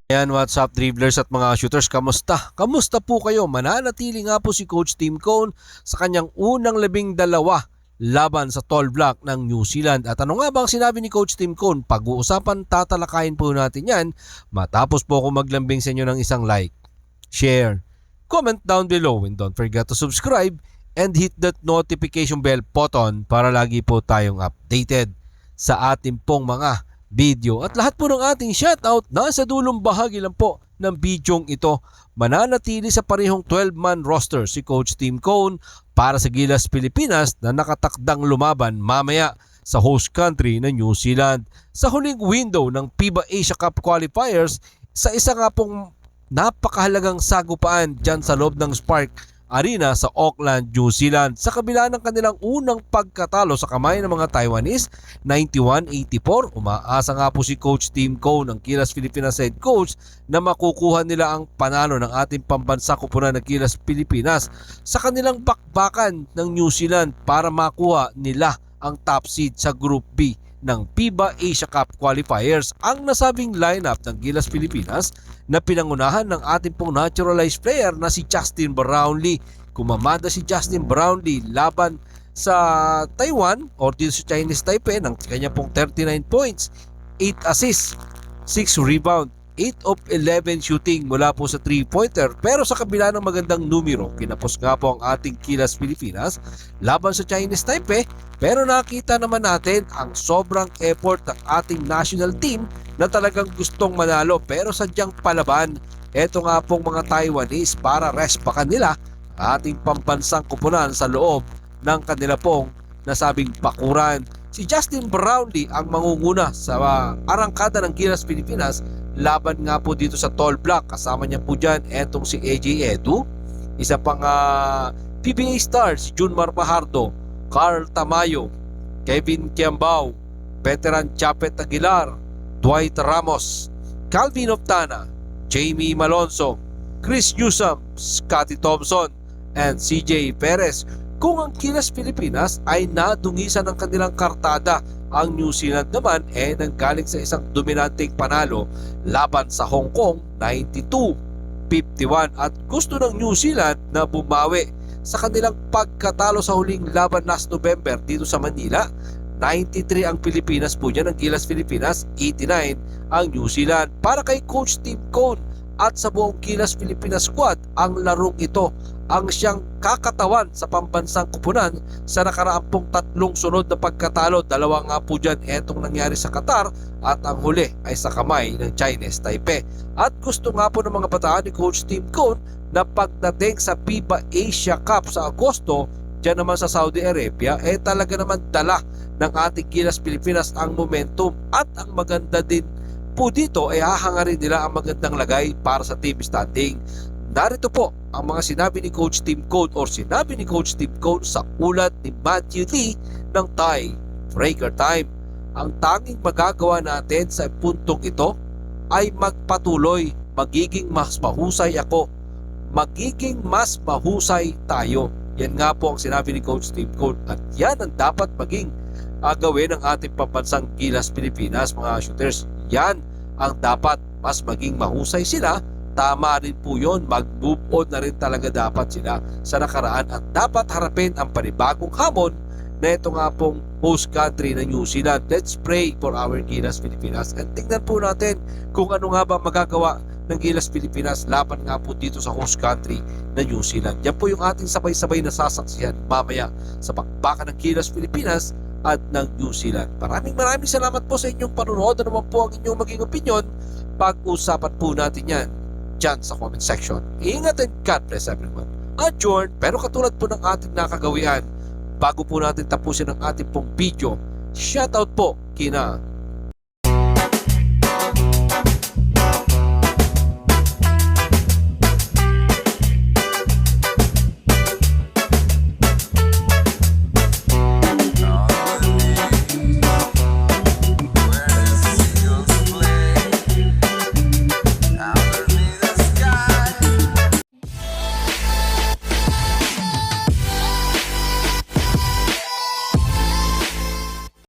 Ayan, what's up dribblers at mga shooters, kamusta? Kamusta po kayo? Mananatili nga po si Coach Tim Cone sa kanyang unang 12 laban sa tall block ng New Zealand. At ano nga bang sinabi ni Coach Tim Cone? Pag-uusapan, tatalakayin po natin yan matapos po ako maglambing sa inyo ng isang like, share, comment down below, and don't forget to subscribe and hit that notification bell button para lagi po tayong updated sa ating pong mga video. At lahat po ng ating shoutout nasa dulong bahagi lang po ng bidyong ito. Mananatili sa parehong 12-man roster si Coach Tim Cone para sa Gilas Pilipinas na nakatakdang lumaban mamaya sa host country na New Zealand sa huling window ng FIBA Asia Cup qualifiers sa isa nga pong napakahalagang sagupaan dyan sa loob ng Spark Arena sa Auckland, New Zealand. Sa kabila ng kanilang unang pagkatalo sa kamay ng mga Taiwanese, 91-84, umaasa nga po si Coach Tim Cone, ng Gilas Pilipinas head coach, na makukuha nila ang panalo ng ating pambansa kupunan ng Gilas Pilipinas sa kanilang bakbakan ng New Zealand para makuha nila ang top seed sa Group B ng FIBA Asia Cup qualifiers. Ang nasabing lineup ng Gilas Pilipinas na pinangunahan ng ating pong naturalized player na si Justin Brownlee. Kumamada si Justin Brownlee laban sa Taiwan or dito sa Chinese Taipei ng kanya pong 39 points, 8 assists, 6 rebound, 8 of 11 shooting mula po sa 3-pointer. Pero sa kabila ng magandang numero, kinapos nga po ang ating Gilas Pilipinas laban sa Chinese Taipei. Pero nakita naman natin ang sobrang effort ng ating national team na talagang gustong manalo pero sadyang palaban. Ito nga pong mga Taiwanese para respakan nila ating pambansang kupunan sa loob ng kanila pong nasabing bakuran. Si Justin Brownlee ang mangunguna sa arangkada ng Gilas Pilipinas laban nga po dito sa tall block. Kasama niya po dyan etong si AJ Edu, isa pang PBA stars, Junmar Fajardo, Carl Tamayo, Kevin Kiambao, veteran Chapet Aguilar, Dwight Ramos, Calvin Oftana, Jamie Malonzo, Chris Newsome, Scotty Thompson, and CJ Perez. Kung ang Gilas Pilipinas ay nadungisan ng kanilang kartada, ang New Zealand naman nanggaling sa isang dominanteng panalo laban sa Hong Kong 92-51 at gusto ng New Zealand na bumawi sa kanilang pagkatalo sa huling laban last November dito sa Manila. 93 ang Pilipinas po dyan, ang Gilas Pilipinas, 89 ang New Zealand. Para kay Coach Tim Cone at sa buong Gilas Pilipinas squad, ang larong ito ang siyang kakatawan sa pambansang kupunan sa nakaraang pong 3 sunod na pagkatalo. 2 nga po dyan etong nangyari sa Qatar at ang huli ay sa kamay ng Chinese Taipei. At gusto nga po ng mga bataan ni Coach Tim Cone na pagdating sa FIBA Asia Cup sa Agosto dyan naman sa Saudi Arabia, talaga naman dala ng ating Gilas Pilipinas ang momentum. At ang maganda din po dito hahangarin nila ang magandang lagay para sa team standing. Narito po ang mga sinabi ni Coach Tim Cone or sinabi ni Coach Tim Cone sa ulat ni Matthew Lee ng Thai Breaker Time. Ang tanging magagawa natin sa puntong ito ay magpatuloy. Magiging mas mahusay ako. Magiging mas mahusay tayo. Yan nga po ang sinabi ni Coach Tim Cone at yan ang dapat maging gawin ng ating pambansang Gilas Pilipinas, mga shooters. Yan ang dapat, mas maging mahusay sila. Tama rin po yun, mag-move on na rin talaga dapat sila sa nakaraan at dapat harapin ang panibagong hamon na ito nga pong host country na New Zealand. Let's pray for our Gilas Pilipinas and tingnan po natin kung ano nga ba magagawa ng Gilas Pilipinas laban nga po dito sa host country na New Zealand. Yan po yung ating sabay-sabay na sasaksihan mamaya sa bakbakan ng Gilas Pilipinas at ng New Zealand. Maraming salamat po sa inyong panunood. Ano naman po ang inyong maging opinion? Pag-usapan po natin yan dyan sa comment section. Ingat and God bless everyone. Adjourn, pero katulad po ng ating nakagawian, bago po natin tapusin ang ating pong video, shoutout po kina